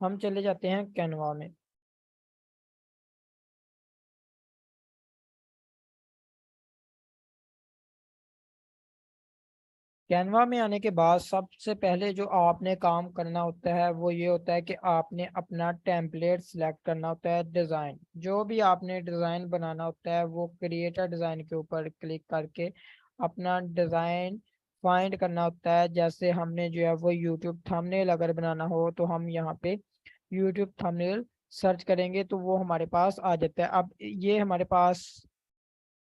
हम चले जाते हैं कैनवा में। कैनवा में आने के बाद सबसे पहले जो आपने काम करना होता है वो ये होता है कि आपने अपना टेम्पलेट सिलेक्ट करना होता है। डिज़ाइन, जो भी आपने डिज़ाइन बनाना होता है वो क्रिएटर डिज़ाइन के ऊपर क्लिक करके अपना डिज़ाइन फाइंड करना होता है। जैसे हमने जो है वो यूट्यूब थंबनेल अगर बनाना हो तो हम यहाँ पे यूट्यूब थंबनेल सर्च करेंगे तो वो हमारे पास आ जाता है। अब ये हमारे पास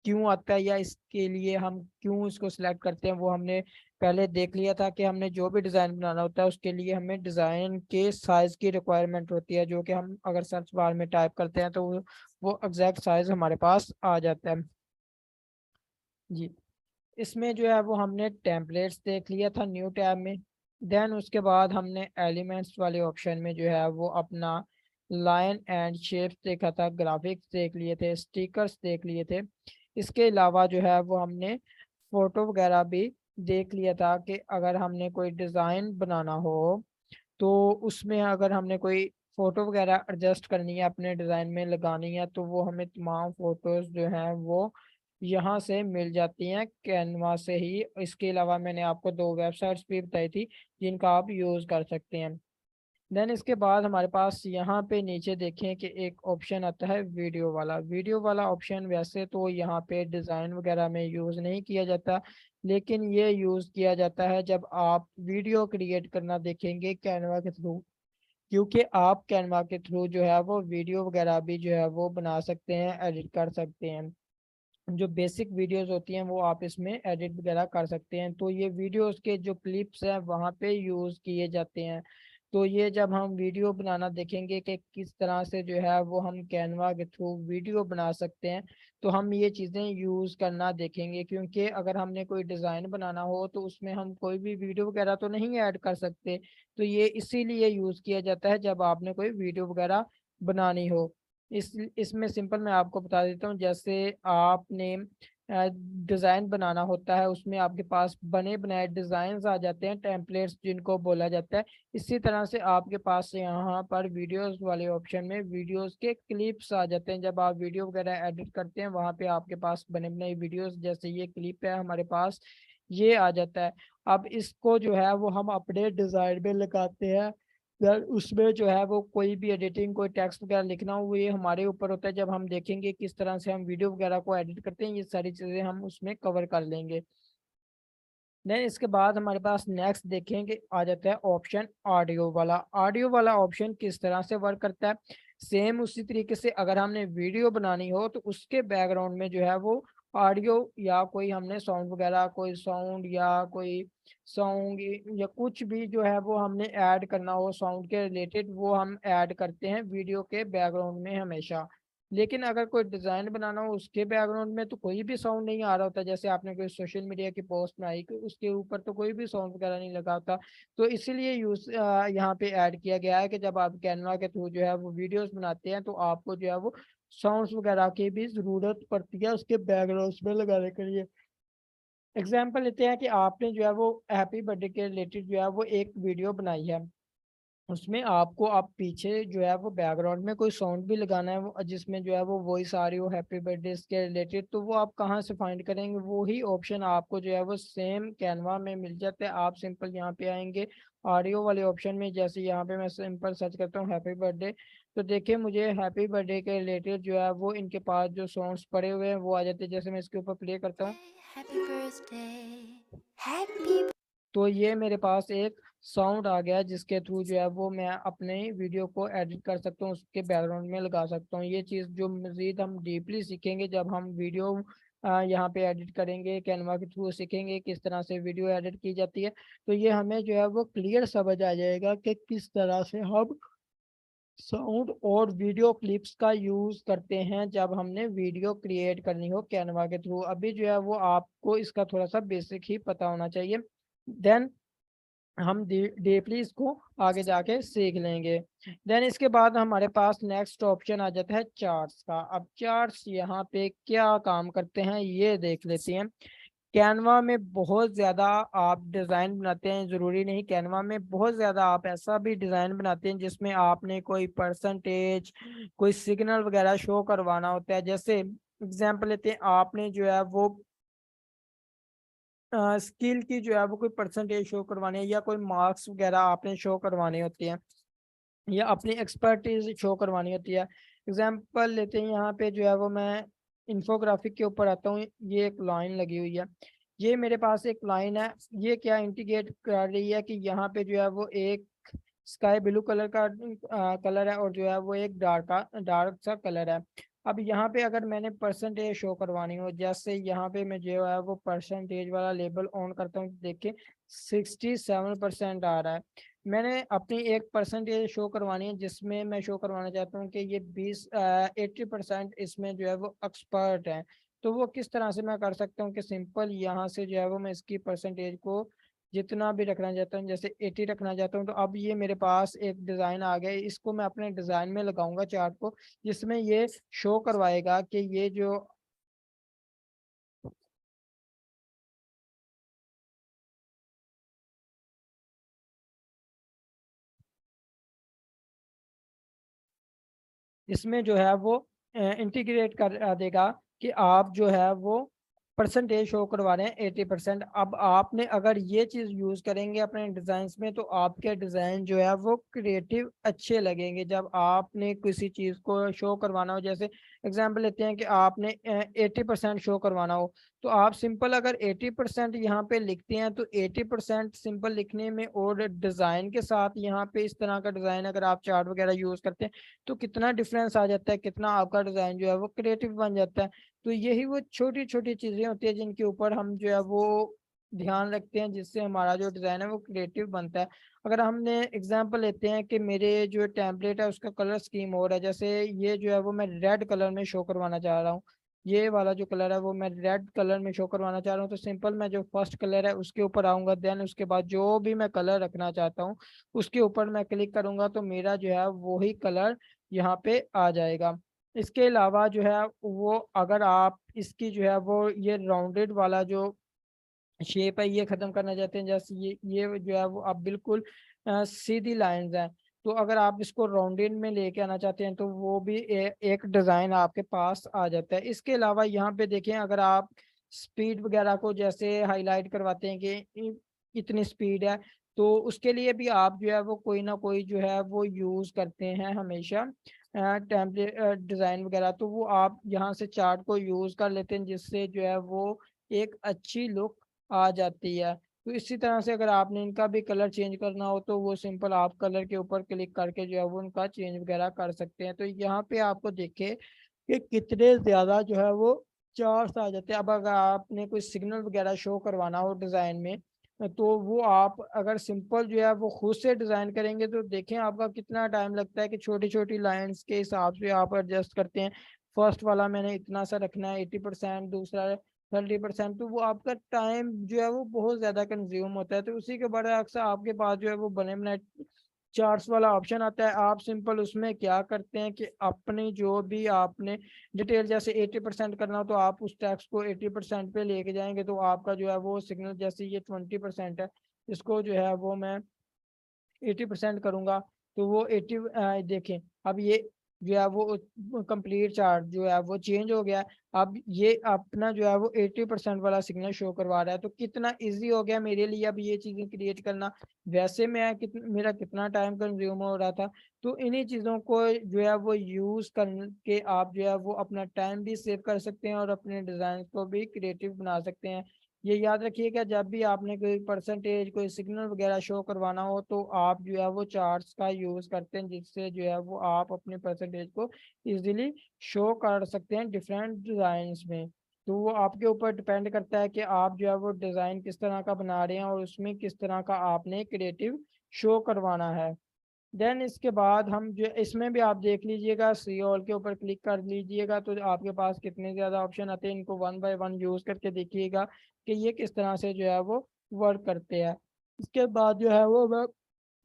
क्यों आता है या इसके लिए हम क्यों इसको सिलेक्ट करते हैं वो हमने पहले देख लिया था कि हमने जो भी डिज़ाइन बनाना होता है उसके लिए हमें डिज़ाइन के साइज़ की रिक्वायरमेंट होती है, जो कि हम अगर सर्च बार में टाइप करते हैं तो वो एग्जैक्ट साइज़ हमारे पास आ जाता है जी। इसमें जो है वो हमने टेम्पलेट्स देख लिया था न्यू टैब में। देन उसके बाद हमने एलिमेंट्स वाले ऑप्शन में जो है वो अपना लाइन एंड शेप्स देखा था, ग्राफिक्स देख लिए थे, स्टिकर्स देख लिए थे। इसके अलावा जो है वो हमने फोटो वगैरह भी देख लिया था कि अगर हमने कोई डिज़ाइन बनाना हो तो उसमें अगर हमने कोई फ़ोटो वगैरह एडजस्ट करनी है अपने डिज़ाइन में लगानी है तो वो हमें तमाम फ़ोटोज़ जो हैं वो यहाँ से मिल जाती हैं कैनवा से ही। इसके अलावा मैंने आपको 2 वेबसाइट्स भी बताई थी जिनका आप यूज़ कर सकते हैं। देन इसके बाद हमारे पास यहाँ पे नीचे देखें कि एक ऑप्शन आता है वीडियो वाला। वीडियो वाला ऑप्शन वैसे तो यहाँ पे डिज़ाइन वगैरह में यूज़ नहीं किया जाता, लेकिन ये यूज़ किया जाता है जब आप वीडियो क्रिएट करना देखेंगे कैनवा के थ्रू, क्योंकि आप कैनवा के थ्रू जो है वो वीडियो वगैरह भी जो है वो बना सकते हैं, एडिट कर सकते हैं। जो बेसिक वीडियोस होती हैं वो आप इसमें एडिट वगैरह कर सकते हैं। तो ये वीडियोस के जो क्लिप्स हैं वहाँ पे यूज़ किए जाते हैं। तो ये जब हम वीडियो बनाना देखेंगे कि किस तरह से जो है वो हम कैनवा के थ्रू वीडियो बना सकते हैं, तो हम ये चीज़ें यूज़ करना देखेंगे। क्योंकि अगर हमने कोई डिज़ाइन बनाना हो तो उसमें हम कोई भी वीडियो वगैरह तो नहीं ऐड कर सकते। तो ये इसीलिए यूज़ किया जाता है जब आपने कोई वीडियो वगैरह बनानी हो। इसमें सिंपल मैं आपको बता देता हूँ। जैसे आपने डिज़ाइन बनाना होता है उसमें आपके पास बने बनाए डिज़ाइंस आ जाते हैं, टेम्पलेट्स जिनको बोला जाता है। इसी तरह से आपके पास यहाँ पर वीडियोस वाले ऑप्शन में वीडियोस के क्लिप्स आ जाते हैं। जब आप वीडियो वगैरह एडिट करते हैं वहाँ पे आपके पास बने बनाए वीडियोस, जैसे ये क्लिप है हमारे पास, ये आ जाता है। अब इसको जो है वो हम अपने डिज़ाइन में लगाते हैं। यार उसमें जो है वो कोई भी एडिटिंग, कोई टेक्स्ट वगैरह लिखना हो वो ये हमारे ऊपर होता है। जब हम देखेंगे किस तरह से हम वीडियो वगैरह को एडिट करते हैं, ये सारी चीज़ें हम उसमें कवर कर लेंगे। देन इसके बाद हमारे पास नेक्स्ट देखेंगे आ जाता है ऑप्शन ऑडियो वाला। ऑडियो वाला ऑप्शन किस तरह से वर्क करता है, सेम उसी तरीके से अगर हमने वीडियो बनानी हो तो उसके बैकग्राउंड में जो है वो ऑडियो या कोई हमने साउंड वगैरह, कोई साउंड या कोई सॉन्ग या कुछ भी जो है वो हमने ऐड करना हो साउंड के रिलेटेड, वो हम ऐड करते हैं वीडियो के बैकग्राउंड में हमेशा। लेकिन अगर कोई डिज़ाइन बनाना हो उसके बैकग्राउंड में तो कोई भी साउंड नहीं आ रहा होता। जैसे आपने कोई सोशल मीडिया की पोस्ट बनाई कि उसके ऊपर तो कोई भी साउंड वगैरह नहीं लगा होता। तो इसीलिए यहाँ पे ऐड किया गया है कि जब आप कैनवा के थ्रू जो है वो वीडियोस बनाते हैं तो आपको जो है वो साउंड्स वगैरह की भी ज़रूरत पड़ती है उसके बैकग्राउंड में लगाने के लिए। एग्जाम्पल लेते हैं कि आपने जो है वो हैप्पी बर्थडे के रिलेटेड जो है वो एक वीडियो बनाई है। उसमें आपको अब पीछे जो है वो बैकग्राउंड में कोई साउंड भी लगाना है वो जिसमें जो है वो वॉइस आ रही हो हैप्पी बर्थडे के रिलेटेड, तो वो आप कहाँ से फाइंड करेंगे? वो ही ऑप्शन आपको जो है वो सेम कैनवा में मिल जाता है। आप सिंपल यहाँ पे आएंगे ऑडियो वाले ऑप्शन में। जैसे यहाँ पे मैं सिंपल सर्च करता हूँ हैप्पी बर्थडे, तो देखिए मुझे हैप्पी बर्थडे के रिलेटेड जो है वो इनके पास जो सॉन्ग्स पड़े हुए हैं वो आ जाते हैं। जैसे मैं इसके ऊपर प्ले करता हूँ Happy birthday, happy तो ये मेरे पास एक साउंड आ गया जिसके थ्रू जो है वो मैं अपने वीडियो को एडिट कर सकता हूँ, उसके बैकग्राउंड में लगा सकता हूँ। ये चीज़ जो मज़ीद हम डीपली सीखेंगे जब हम वीडियो यहाँ पे एडिट करेंगे, कैनवा के थ्रू सीखेंगे किस तरह से वीडियो एडिट की जाती है। तो ये हमें जो है वो क्लियर समझ आ जाएगा कि किस तरह से हम साउंड और वीडियो क्लिप्स का यूज़ करते हैं जब हमने वीडियो क्रिएट करनी हो कैनवा के थ्रू। अभी जो है वो आपको इसका थोड़ा सा बेसिक ही पता होना चाहिए। देन हम डीपली इसको आगे जाके सीख लेंगे। देन इसके बाद हमारे पास नेक्स्ट ऑप्शन आ जाता है चार्ट्स का। अब चार्ट्स यहाँ पे क्या काम करते हैं ये देख लेते हैं। कैनवा में बहुत ज़्यादा आप डिज़ाइन बनाते हैं, ज़रूरी नहीं, कैनवा में बहुत ज़्यादा आप ऐसा भी डिज़ाइन बनाते हैं जिसमें आपने कोई परसेंटेज, कोई सिग्नल वगैरह शो करवाना होता है। जैसे एग्जांपल लेते हैं, आपने जो है वो स्किल की जो है वो कोई परसेंटेज शो करवानी है, या कोई मार्क्स वगैरह आपने शो करवाने होते हैं, या अपनी एक्सपर्टीज शो करवानी होती है। एग्जांपल लेते हैं, यहाँ पे जो है वो मैं इंफोग्राफिक के ऊपर आता हूँ। ये एक लाइन लगी हुई है, ये मेरे पास एक लाइन है, ये क्या इंडिकेट कर रही है कि यहाँ पे जो है वो एक स्काई ब्लू कलर का कलर है, और जो है वो एक डार्क सा कलर है। अब यहाँ पे अगर मैंने परसेंटेज शो करवानी हो, जैसे यहाँ पे मैं जो है वो परसेंटेज वाला लेबल ऑन करता हूँ, देखिए 67% आ रहा है। मैंने अपनी एक परसेंटेज शो करवानी है जिसमें मैं शो करवाना चाहता हूँ कि ये 80% इसमें जो है वो एक्सपर्ट है। तो वो किस तरह से मैं कर सकता हूँ कि सिंपल यहाँ से जो है वो मैं इसकी परसेंटेज को जितना भी रखना चाहता हूँ, जैसे 80 रखना चाहता हूँ, तो अब ये मेरे पास एक डिज़ाइन आ गया, इसको मैं अपने डिज़ाइन में लगाऊंगा चार्ट को, जिसमें ये शो करवाएगा कि ये जो इसमें जो है वो इंटीग्रेट कर देगा कि आप जो है वो परसेंटेज शो करवा रहे हैं 80%। अब आपने अगर ये चीज़ यूज़ करेंगे अपने डिज़ाइन में, तो आपके डिज़ाइन जो है वो क्रिएटिव अच्छे लगेंगे। जब आपने किसी चीज़ को शो करवाना हो, जैसे एग्जांपल लेते हैं कि आपने 80% शो करवाना हो, तो आप सिंपल अगर 80% यहाँ पे लिखते हैं, तो 80% सिंपल लिखने में और डिज़ाइन के साथ यहाँ पे इस तरह का डिज़ाइन अगर आप चार्ट वगैरह यूज़ करते हैं, तो कितना डिफरेंस आ जाता है, कितना आपका डिजाइन जो है वो क्रिएटिव बन जाता है। तो यही वो छोटी छोटी चीजें होती है जिनके ऊपर हम जो है वो ध्यान रखते हैं, जिससे हमारा जो डिजाइन है वो क्रिएटिव बनता है। अगर हमने एग्जांपल लेते हैं कि मेरे जो टेम्पलेट है उसका कलर स्कीम हो रहा है, जैसे ये जो है वो मैं रेड कलर में शो करवाना चाह रहा हूँ, ये वाला जो कलर है वो मैं रेड कलर में शो करवाना चाह रहा हूँ, तो सिंपल मैं जो फर्स्ट कलर है उसके ऊपर आऊंगा, देन उसके बाद जो भी मैं कलर रखना चाहता हूँ उसके ऊपर मैं क्लिक करूंगा, तो मेरा जो है वही कलर यहाँ पे आ जाएगा। इसके अलावा जो है वो अगर आप इसकी जो है वो ये राउंडेड वाला जो शेप है ये खत्म करना चाहते हैं, जैसे ये जो है वो आप बिल्कुल सीधी लाइंस हैं, तो अगर आप इसको राउंडेड में लेके आना चाहते हैं तो वो भी एक डिज़ाइन आपके पास आ जाता है। इसके अलावा यहाँ पे देखें, अगर आप स्पीड वगैरह को जैसे हाईलाइट करवाते हैं कि इतनी स्पीड है, तो उसके लिए भी आप जो है वो कोई ना कोई जो है वो यूज़ करते हैं हमेशा टेम्पलेट डिज़ाइन वगैरह, तो वो आप यहाँ से चार्ट को यूज़ कर लेते हैं, जिससे जो है वो एक अच्छी लुक आ जाती है। तो इसी तरह से अगर आपने इनका भी कलर चेंज करना हो, तो वो सिंपल आप कलर के ऊपर क्लिक करके जो है वो उनका चेंज वगैरह कर सकते हैं। तो यहाँ पे आपको देखे कि कितने ज़्यादा जो है वो चार्ट्स आ जाते हैं। अब अगर आपने कोई सिग्नल वगैरह शो करवाना हो डिज़ाइन में, तो वो आप अगर सिंपल जो है वो खुद से डिज़ाइन करेंगे, तो देखें आपका कितना टाइम लगता है कि छोटी छोटी लाइंस के हिसाब से आप एडजस्ट करते हैं। फर्स्ट वाला मैंने इतना सा रखना है 80%, दूसरा 30%, तो वो आपका टाइम जो है वो बहुत ज्यादा कंज्यूम होता है। तो उसी के बाद अक्सर आपके पास जो है वो बने बनाए चार्ट्स वाला ऑप्शन आता है, आप सिंपल उसमें क्या करते हैं कि अपनी जो भी आपने डिटेल जैसे 80% करना हो, तो आप उस टैक्स को 80% पे लेके जाएंगे, तो आपका जो है वो सिग्नल, जैसे ये 20% है, इसको जो है वो मैं 80% करूंगा, तो वो 80 देखें, अब ये जो है वो कंप्लीट चार्ट जो है वो चेंज हो गया। अब ये अपना जो है वो 80% वाला सिग्नल शो करवा रहा है, तो कितना इजी हो गया मेरे लिए अब ये चीजें क्रिएट करना। वैसे मैं मेरा कितना टाइम कंज्यूम हो रहा था। तो इन्हीं चीजों को जो है वो यूज करके आप जो है वो अपना टाइम भी सेव कर सकते हैं और अपने डिजाइन को भी क्रिएटिव बना सकते हैं। ये याद रखिएगा, जब भी आपने कोई परसेंटेज कोई सिग्नल वगैरह शो करवाना हो, तो आप जो है वो चार्ट्स का यूज करते हैं, जिससे जो है वो आप अपने परसेंटेज को इजीली शो कर सकते हैं डिफरेंट डिजाइन्स में। तो वो आपके ऊपर डिपेंड करता है कि आप जो है वो डिजाइन किस तरह का बना रहे हैं और उसमें किस तरह का आपने क्रिएटिव शो करवाना है। देन इसके बाद हम जो इसमें भी आप देख लीजिएगा, सी ऑल के ऊपर क्लिक कर लीजिएगा, तो आपके पास कितने ज़्यादा ऑप्शन आते हैं, इनको वन बाय वन यूज़ करके देखिएगा कि ये किस तरह से जो है वो वर्क करते हैं। इसके बाद जो है वो मैं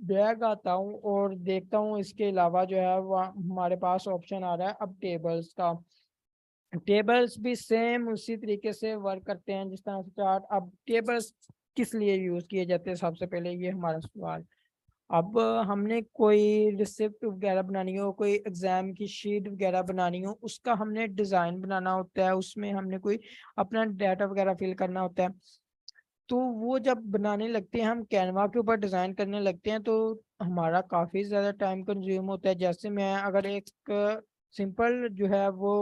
बैग आता हूँ और देखता हूँ, इसके अलावा जो है वो हमारे पास ऑप्शन आ रहा है अब टेबल्स का। टेबल्स भी सेम उसी तरीके से वर्क करते हैं जिस तरह से चार्ट। अब टेबल्स किस लिए यूज किए जाते हैं, सबसे पहले ये हमारा सवाल। अब हमने कोई रिसिप्ट वगैरह बनानी हो, कोई एग्जाम की शीट वगैरह बनानी हो, उसका हमने डिजाइन बनाना होता है, उसमें हमने कोई अपना डाटा वगैरह फिल करना होता है। तो वो जब बनाने लगते हैं, हम कैनवा के ऊपर डिजाइन करने लगते हैं, तो हमारा काफी ज्यादा टाइम कंज्यूम होता है। जैसे मैं अगर एक सिंपल जो है वो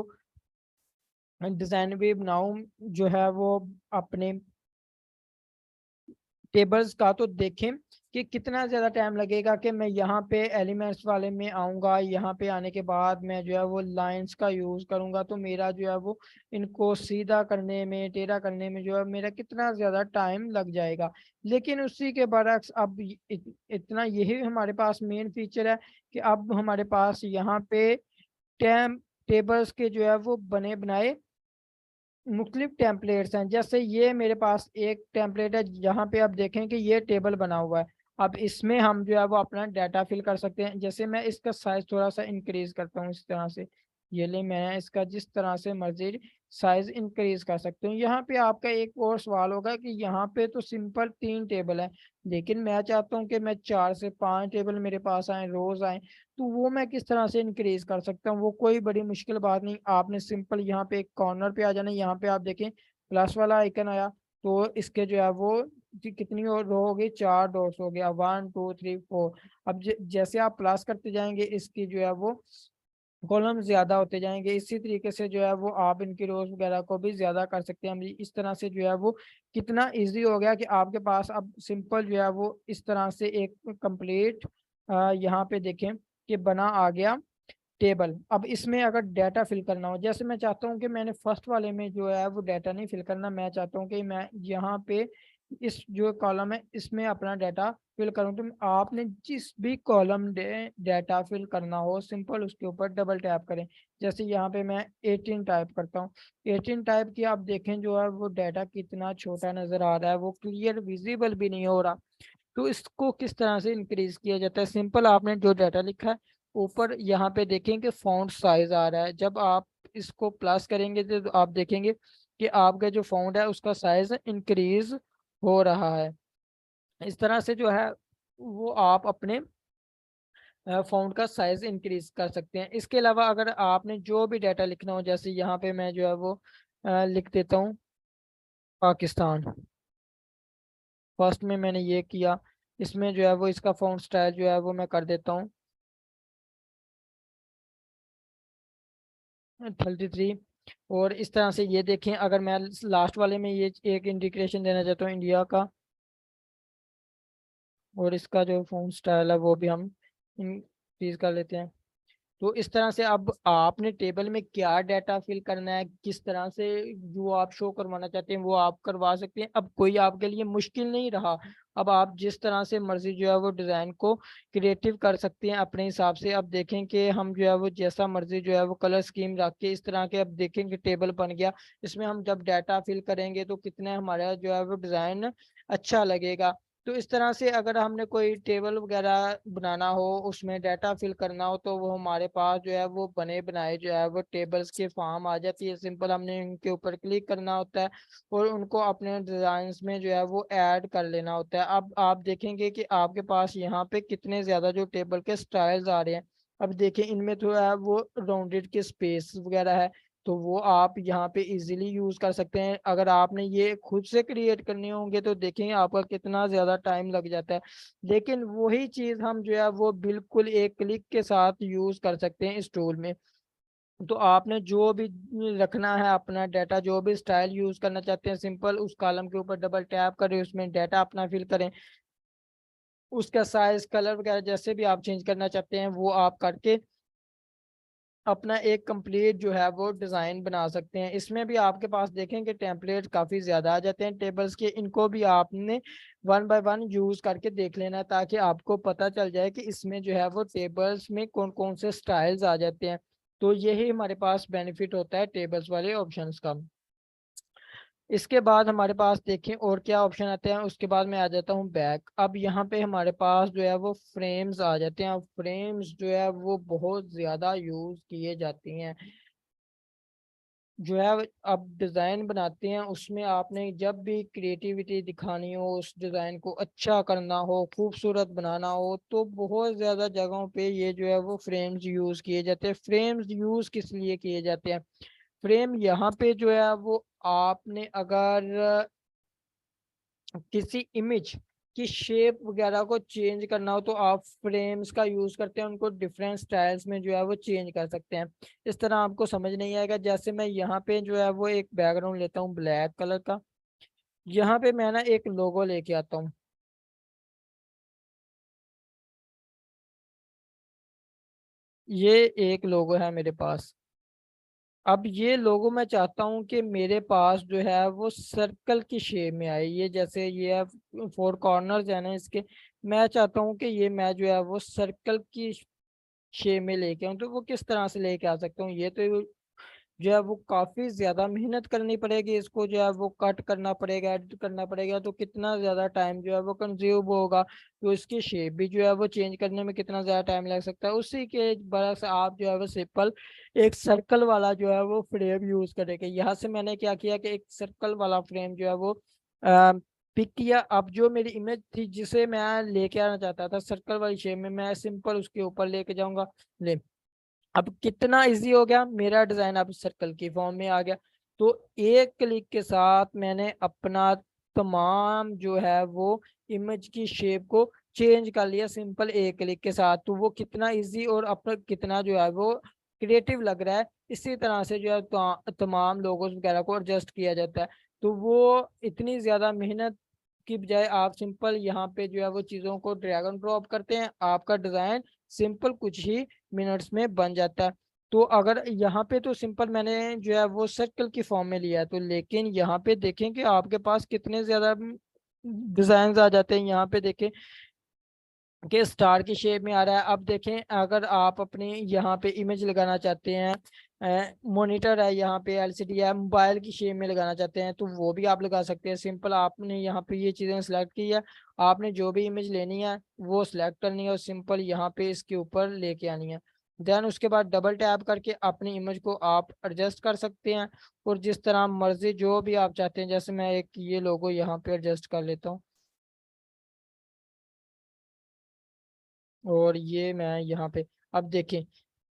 डिजाइन भी बनाऊं, जो है वो अपने टेबल्स का, तो देखें कि कितना ज्यादा टाइम लगेगा कि मैं यहाँ पे एलिमेंट्स वाले में आऊंगा, यहाँ पे आने के बाद मैं जो है वो लाइंस का यूज करूंगा, तो मेरा जो है वो इनको सीधा करने में, टेढ़ा करने में जो है मेरा कितना ज्यादा टाइम लग जाएगा। लेकिन उसी के बरक्स अब इतना यही हमारे पास मेन फीचर है कि अब हमारे पास यहाँ पे टेबल्स के जो है वो बने बनाए मुख्तलिफ टेम्पलेट्स हैं। जैसे ये मेरे पास एक टेम्पलेट है, जहाँ पे आप देखें कि ये टेबल बना हुआ है। अब इसमें हम जो है वो अपना डाटा फिल कर सकते हैं। जैसे मैं इसका साइज थोड़ा सा इंक्रीज करता हूँ इस तरह से, ये ले मैं इसका जिस तरह से मर्जी साइज इंक्रीज कर सकते हूँ। यहाँ पे आपका एक और सवाल होगा कि यहाँ पे तो सिंपल 3 टेबल है, लेकिन मैं चाहता हूँ कि मैं 4 से 5 टेबल मेरे पास आए, रोज आए। तो वो मैं किस तरह से इंक्रीज कर सकता हूँ, वो कोई बड़ी मुश्किल बात नहीं। आपने सिंपल यहाँ पे एक कॉर्नर पे आ जाना, यहाँ पे आप देखें प्लस वाला आइकन आया, तो इसके जो है वो कितनी और रो हो गई, 4 डॉट्स हो गया, 1 2 3 4। अब जैसे आप प्लस करते जाएंगे, इसकी जो है वो कॉलम ज्यादा होते जाएंगे। इसी तरीके से जो है वो आप इनकी रोज वगैरह को भी ज्यादा कर सकते हैं। हम इस तरह से जो है वो कितना इजी हो गया कि आपके पास अब सिंपल जो है वो इस तरह से एक कंप्लीट यहाँ पे देखें कि बना आ गया टेबल। अब इसमें अगर डाटा फिल करना हो, जैसे मैं चाहता हूँ कि मैंने फर्स्ट वाले में जो है वो डाटा नहीं फिल करना, मैं चाहता हूँ कि मैं यहाँ पे इस जो कॉलम है इसमें अपना डाटा फिल करूँ, तो आपने जिस भी कॉलम डाटा फिल करना हो, सिंपल उसके ऊपर डबल टैप करें। जैसे यहाँ पे मैं 18 टाइप करता हूँ, 18 टाइप किया। आप देखें जो है वो डाटा कितना छोटा नजर आ रहा है, वो क्लियर विजिबल भी नहीं हो रहा। तो इसको किस तरह से इंक्रीज किया जाता है, सिंपल आपने जो डाटा लिखा है ऊपर यहाँ पे देखेंगे फॉन्ट साइज आ रहा है, जब आप इसको प्लस करेंगे तो आप देखेंगे कि आपका जो फॉन्ट है उसका साइज इंक्रीज हो रहा है। इस तरह से जो है वो आप अपने फॉन्ट का साइज इंक्रीज कर सकते हैं। इसके अलावा अगर आपने जो भी डाटा लिखना हो, जैसे यहाँ पे मैं जो है वो लिख देता हूँ पाकिस्तान। फर्स्ट में मैंने ये किया, इसमें जो है वो इसका फॉन्ट स्टाइल जो है वो मैं कर देता हूँ 33। और इस तरह से ये देखें, अगर मैं लास्ट वाले में ये एक इंडिकेशन देना चाहता हूँ इंडिया का, और इसका जो फॉन्ट स्टाइल है वो भी हम इंक्रीज कर लेते हैं। तो इस तरह से अब आपने टेबल में क्या डाटा फिल करना है, किस तरह से जो आप शो करवाना चाहते हैं वो आप करवा सकते हैं। अब कोई आपके लिए मुश्किल नहीं रहा। अब आप जिस तरह से मर्जी जो है वो डिजाइन को क्रिएटिव कर सकते हैं अपने हिसाब से। अब देखें कि हम जो है वो जैसा मर्जी जो है वो कलर स्कीम रख के इस तरह के, अब देखेंगे टेबल बन गया। इसमें हम जब डाटा फिल करेंगे तो कितना हमारा जो है वो डिजाइन अच्छा लगेगा। तो इस तरह से अगर हमने कोई टेबल वगैरह बनाना हो, उसमें डाटा फिल करना हो, तो वो हमारे पास जो है वो बने बनाए जो है वो टेबल्स के फॉर्म आ जाती है। सिंपल हमने इनके ऊपर क्लिक करना होता है और उनको अपने डिजाइन में जो है वो ऐड कर लेना होता है। अब आप देखेंगे कि आपके पास यहाँ पे कितने ज्यादा जो टेबल के स्टाइल्स आ रहे हैं। अब देखिए इनमें जो है वो राउंडेड के स्पेस वगैरह है, तो वो आप यहाँ पे इजीली यूज कर सकते हैं। अगर आपने ये खुद से क्रिएट करने होंगे तो देखेंगे आपका कितना ज्यादा टाइम लग जाता है। लेकिन वही चीज हम जो है वो बिल्कुल एक क्लिक के साथ यूज कर सकते हैं इस टूल में। तो आपने जो भी रखना है अपना डाटा, जो भी स्टाइल यूज करना चाहते हैं, सिंपल उस कॉलम के ऊपर डबल टैप करें, उसमें डाटा अपना फिल करें, उसका साइज कलर वगैरह जैसे भी आप चेंज करना चाहते हैं वो आप करके अपना एक कंप्लीट जो है वो डिजाइन बना सकते हैं। इसमें भी आपके पास देखेंगे टेम्पलेट काफी ज्यादा आ जाते हैं टेबल्स के, इनको भी आपने वन बाय वन यूज करके देख लेना है, ताकि आपको पता चल जाए कि इसमें जो है वो टेबल्स में कौन कौन से स्टाइल्स आ जाते हैं। तो यही हमारे पास बेनिफिट होता है टेबल्स वाले ऑप्शंस का। इसके बाद हमारे पास देखें और क्या ऑप्शन आते हैं, उसके बाद मैं आ जाता हूँ बैक। अब यहाँ पे हमारे पास जो है वो फ्रेम्स आ जाते हैं। फ्रेम्स जो है वो बहुत ज्यादा यूज किए जाती हैं। जो है आप डिज़ाइन बनाते हैं, उसमें आपने जब भी क्रिएटिविटी दिखानी हो, उस डिज़ाइन को अच्छा करना हो, खूबसूरत बनाना हो, तो बहुत ज़्यादा जगहों पे ये जो है वो फ्रेम्स यूज़ किए जाते हैं। फ्रेम्स यूज़ किस लिए किए जाते हैं? फ्रेम यहाँ पे जो है वो आपने अगर किसी इमेज की शेप वगैरह को चेंज करना हो तो आप फ्रेम्स का यूज करते हैं, उनको डिफरेंट स्टाइल्स में जो है वो चेंज कर सकते हैं। इस तरह आपको समझ नहीं आएगा, जैसे मैं यहाँ पे जो है वो एक बैकग्राउंड लेता हूँ ब्लैक कलर का, यहाँ पे मैं ना एक लोगो लेके आता हूँ। ये एक लोगो है मेरे पास। अब ये लोगो मैं चाहता हूँ कि मेरे पास जो है वो सर्कल की शेप में आए, ये जैसे ये है फोर कॉर्नर्स है ना इसके, मैं चाहता हूँ कि ये मैं जो है वो सर्कल की शेप में लेके आऊँ। तो वो किस तरह से लेके आ सकता हूँ? ये तो जो है वो काफी ज्यादा मेहनत करनी पड़ेगी, इसको जो है वो कट करना पड़ेगा, एडिट करना पड़ेगा, तो कितना ज्यादा टाइम जो है वो कंज्यूम होगा। तो इसकी शेप भी जो है वो चेंज करने में कितना ज्यादा टाइम लग सकता है। उसी के बरस आप जो है वो सिंपल एक सर्कल वाला जो है वो फ्रेम यूज करेंगे। यहाँ से मैंने क्या किया कि एक सर्कल वाला फ्रेम जो है वो पिक किया। अब जो मेरी इमेज थी जिसे मैं लेके आना चाहता था सर्कल वाली शेप में, मैं सिंपल उसके ऊपर लेके जाऊंगा। ले, अब कितना इजी हो गया, मेरा डिजाइन अब सर्कल की फॉर्म में आ गया। तो एक क्लिक के साथ मैंने अपना तमाम जो है वो इमेज की शेप को चेंज कर लिया सिंपल एक क्लिक के साथ। तो वो कितना इजी और अपना कितना जो है वो क्रिएटिव लग रहा है। इसी तरह से जो है तमाम लोगोस वगैरह को एडजस्ट किया जाता है। तो वो इतनी ज्यादा मेहनत की बजाय आप सिंपल यहाँ पे जो है वो चीजों को ड्रैग एंड ड्रॉप करते हैं, आपका डिजाइन सिंपल कुछ ही मिनट्स में बन जाता है। तो अगर यहाँ पे तो सिंपल मैंने जो है वो सर्कल की फॉर्म में लिया है, तो लेकिन यहाँ पे देखें कि आपके पास कितने ज्यादा डिजाइन आ जाते हैं। यहाँ पे देखें कि स्टार की शेप में आ रहा है। अब देखें अगर आप अपनी यहाँ पे इमेज लगाना चाहते हैं, मॉनिटर है यहाँ पे, एलसीडी है, मोबाइल की शेप में लगाना चाहते हैं, तो वो भी आप लगा सकते हैं। सिंपल आपने यहाँ पे ये चीजें सेलेक्ट की है, आपने जो भी इमेज लेनी है वो सिलेक्ट करनी है और सिंपल यहाँ पे इसके ऊपर लेके आनी है। देन उसके बाद डबल टैप करके अपनी इमेज को आप एडजस्ट कर सकते हैं और जिस तरह मर्जी जो भी आप चाहते हैं। जैसे मैं एक ये लोगो यहाँ पे एडजस्ट कर लेता हूँ और ये मैं यहाँ पे, अब देखें,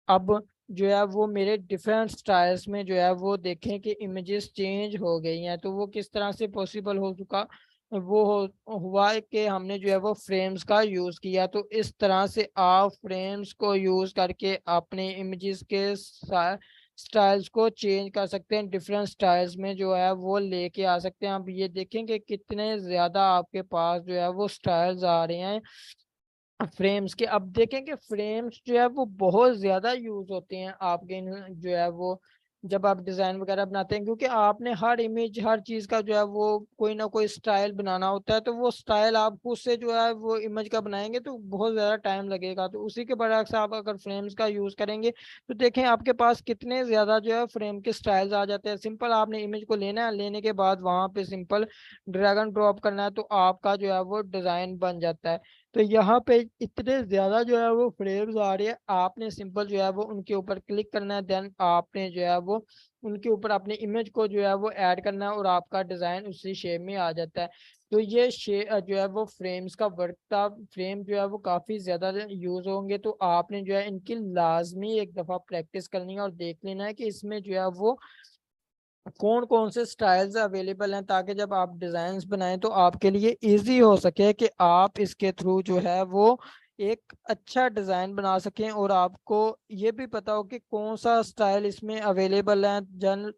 अब जो है वो मेरे डिफरेंट स्टाइल्स में जो है वो देखें कि इमेजेस चेंज हो गई हैं। तो वो किस तरह से पॉसिबल हो चुका? वो हुआ है कि हमने जो है वो फ्रेम्स का यूज किया। तो इस तरह से आप फ्रेम्स को यूज करके अपने इमेजेस के स्टाइल्स को चेंज कर सकते हैं, डिफरेंट स्टाइल्स में जो है वो लेके आ सकते हैं। आप ये देखेंगे कितने ज्यादा आपके पास जो है वो स्टाइल्स आ रहे हैं फ्रेम्स के। अब देखें कि फ्रेम्स जो है वो बहुत ज्यादा यूज होते हैं आपके जो है वो जब आप डिजाइन वगैरह बनाते हैं, क्योंकि आपने हर इमेज हर चीज का जो है वो कोई ना कोई स्टाइल बनाना होता है। तो वो स्टाइल आप खुद से जो है वो इमेज का बनाएंगे तो बहुत ज्यादा टाइम लगेगा। तो उसी के बरअक्स आप अगर फ्रेम्स का यूज करेंगे तो देखें आपके पास कितने ज्यादा जो है फ्रेम के स्टाइल्स आ जाते हैं। सिंपल आपने इमेज को लेना है, लेने के बाद वहां पे सिंपल ड्रैग एंड ड्रॉप करना है, तो आपका जो है वो डिजाइन बन जाता है। तो यहाँ पे इतने ज्यादा जो है वो फ्रेम्स आ रही है, आपने सिंपल जो है वो उनके ऊपर क्लिक करना है। देन आपने जो है वो उनके ऊपर अपनी इमेज को जो है वो ऐड करना है और आपका डिजाइन उसी शेप में आ जाता है। तो ये जो है वो फ्रेम्स का वर्क था। फ्रेम जो है वो काफी ज्यादा यूज होंगे, तो आपने जो है इनकी लाजमी एक दफा प्रैक्टिस करनी है और देख लेना है कि इसमें जो है वो कौन कौन से स्टाइल्स अवेलेबल हैं, ताकि जब आप डिजाइन बनाएं तो आपके लिए इजी हो सके कि आप इसके थ्रू जो है वो एक अच्छा डिजाइन बना सकें और आपको ये भी पता हो कि कौन सा स्टाइल इसमें अवेलेबल है जन।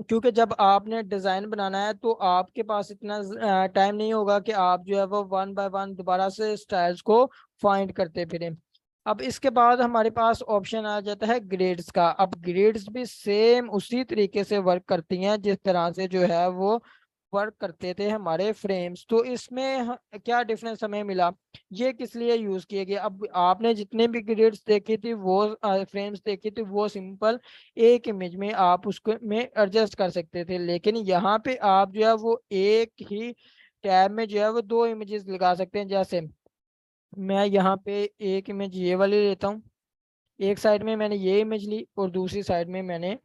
क्योंकि जब आपने डिजाइन बनाना है तो आपके पास इतना टाइम नहीं होगा कि आप जो है वो वन बाय वन दोबारा से स्टाइल्स को फाइंड करते फिरें। अब इसके बाद हमारे पास ऑप्शन आ जाता है ग्रिड्स का। अब ग्रिड्स भी सेम उसी तरीके से वर्क करती हैं जिस तरह से जो है वो वर्क करते थे हमारे फ्रेम्स। तो इसमें क्या डिफरेंस हमें मिला, ये किस लिए यूज किए गए? अब आपने जितने भी ग्रिड्स देखी थी वो फ्रेम्स देखी थी वो सिंपल एक इमेज में आप उसको में एडजस्ट कर सकते थे, लेकिन यहाँ पे आप जो है वो एक ही टैब में जो है वो दो इमेजेस लगा सकते हैं। जैसे मैं यहाँ पे एक इमेज ये वाली लेता हूँ, एक साइड में मैंने ये इमेज ली और दूसरी साइड में मैंने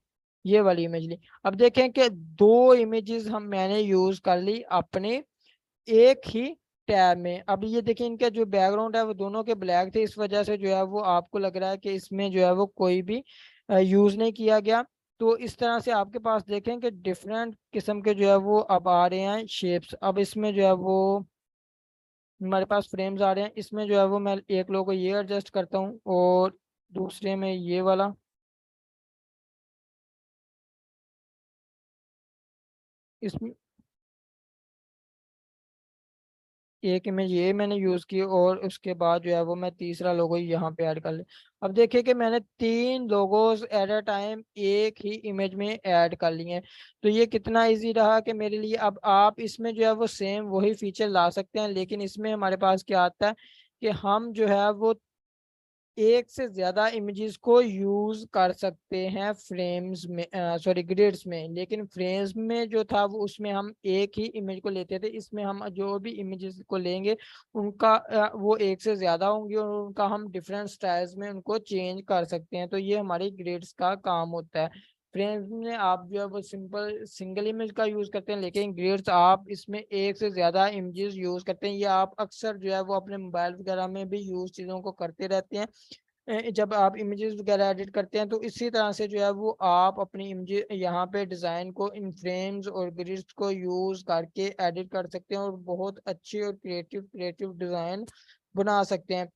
ये वाली इमेज ली। अब देखें कि दो इमेजेस मैंने यूज कर ली अपने एक ही टैब में। अब ये देखिए इनका जो बैकग्राउंड है वो दोनों के ब्लैक थे, इस वजह से जो है वो आपको लग रहा है कि इसमें जो है वो कोई भी यूज नहीं किया गया। तो इस तरह से आपके पास देखें कि डिफरेंट किस्म के जो है वो अब आ रहे हैं शेप्स। अब इसमें जो है वो हमारे पास फ्रेम्स आ रहे हैं, इसमें जो है वो मैं एक लोगो ये एडजस्ट करता हूँ और दूसरे में ये वाला। इसमें एक इमेज ये मैंने यूज की और उसके बाद जो है वो मैं तीसरा लोगो यहाँ पे ऐड कर ले। अब देखिए कि मैंने तीन लोगोस एट अ टाइम एक ही इमेज में ऐड कर लिए हैं। तो ये कितना इजी रहा कि मेरे लिए। अब आप इसमें जो है वो सेम वही फीचर ला सकते हैं, लेकिन इसमें हमारे पास क्या आता है कि हम जो है वो एक से ज्यादा इमेजेस को यूज कर सकते हैं फ्रेम्स में, सॉरी ग्रिड्स में। लेकिन फ्रेम्स में जो था वो उसमें हम एक ही इमेज को लेते थे, इसमें हम जो भी इमेजेस को लेंगे उनका वो एक से ज्यादा होंगे और उनका हम डिफरेंट स्टाइल्स में उनको चेंज कर सकते हैं। तो ये हमारी ग्रिड्स का काम होता है। फ्रेम्स में आप जो है वो सिंपल सिंगल इमेज का यूज करते हैं, लेकिन ग्रिड्स आप इसमें एक से ज्यादा इमेजेस यूज करते हैं। ये आप अक्सर जो है वो अपने मोबाइल वगैरह में भी यूज चीजों को करते रहते हैं। जब आप इमेजेस वगैरह एडिट करते हैं तो इसी तरह से जो है वो आप अपनी इमेज यहाँ पे डिज़ाइन को इन फ्रेम्स और ग्रिड्स को यूज करके एडिट कर सकते हैं और बहुत अच्छे और क्रिएटिव क्रिएटिव डिज़ाइन बना सकते हैं।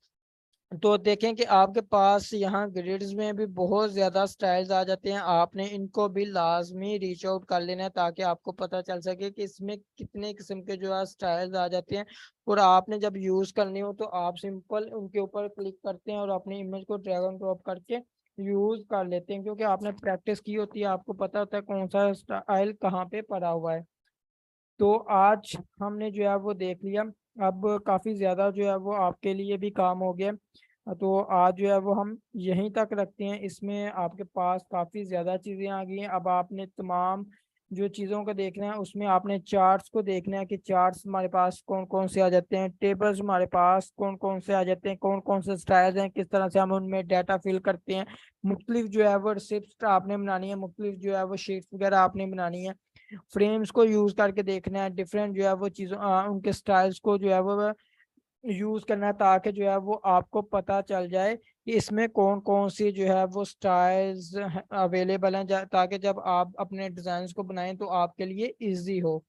तो देखें कि आपके पास यहाँ ग्रिड्स में भी बहुत ज़्यादा स्टाइल्स आ जाते हैं, आपने इनको भी लाजमी रीच आउट कर लेना है ताकि आपको पता चल सके कि इसमें कितने किस्म के जो है स्टाइल्स आ जाते हैं। और आपने जब यूज़ करनी हो तो आप सिंपल उनके ऊपर क्लिक करते हैं और अपनी इमेज को ड्रैग एंड ड्रॉप करके यूज़ कर लेते हैं, क्योंकि आपने प्रैक्टिस की होती है, आपको पता होता है कौन सा स्टाइल कहाँ पे पड़ा हुआ है। तो आज हमने जो है वो देख लिया। अब काफ़ी ज़्यादा जो है वो आपके लिए भी काम हो गया। तो आज जो है वो हम यहीं तक रखते हैं। इसमें आपके पास काफ़ी ज़्यादा चीज़ें आ गई हैं। अब आपने तमाम जो चीज़ों को देखना है उसमें आपने चार्ट्स को देखना है कि चार्ट्स हमारे पास कौन कौन से आ जाते हैं, टेबल्स हमारे पास कौन कौन से आ जाते हैं, कौन कौन से स्टाइल्स हैं, किस तरह से हम उनमें डाटा फिल करते हैं। मुख्तलिफ जो है वो रिसिप्ट आपने बनानी है, मुख्तलिफ जो है वो शीट्स वगैरह आपने बनानी है। फ्रेम्स को यूज करके देखना है, डिफरेंट जो है वो चीज़ों उनके स्टाइल्स को जो है वो यूज करना है, ताकि जो है वो आपको पता चल जाए कि इसमें कौन कौन सी जो है वो स्टाइल्स अवेलेबल हैं, ताकि जब आप अपने डिजाइन को बनाएं तो आपके लिए इजी हो।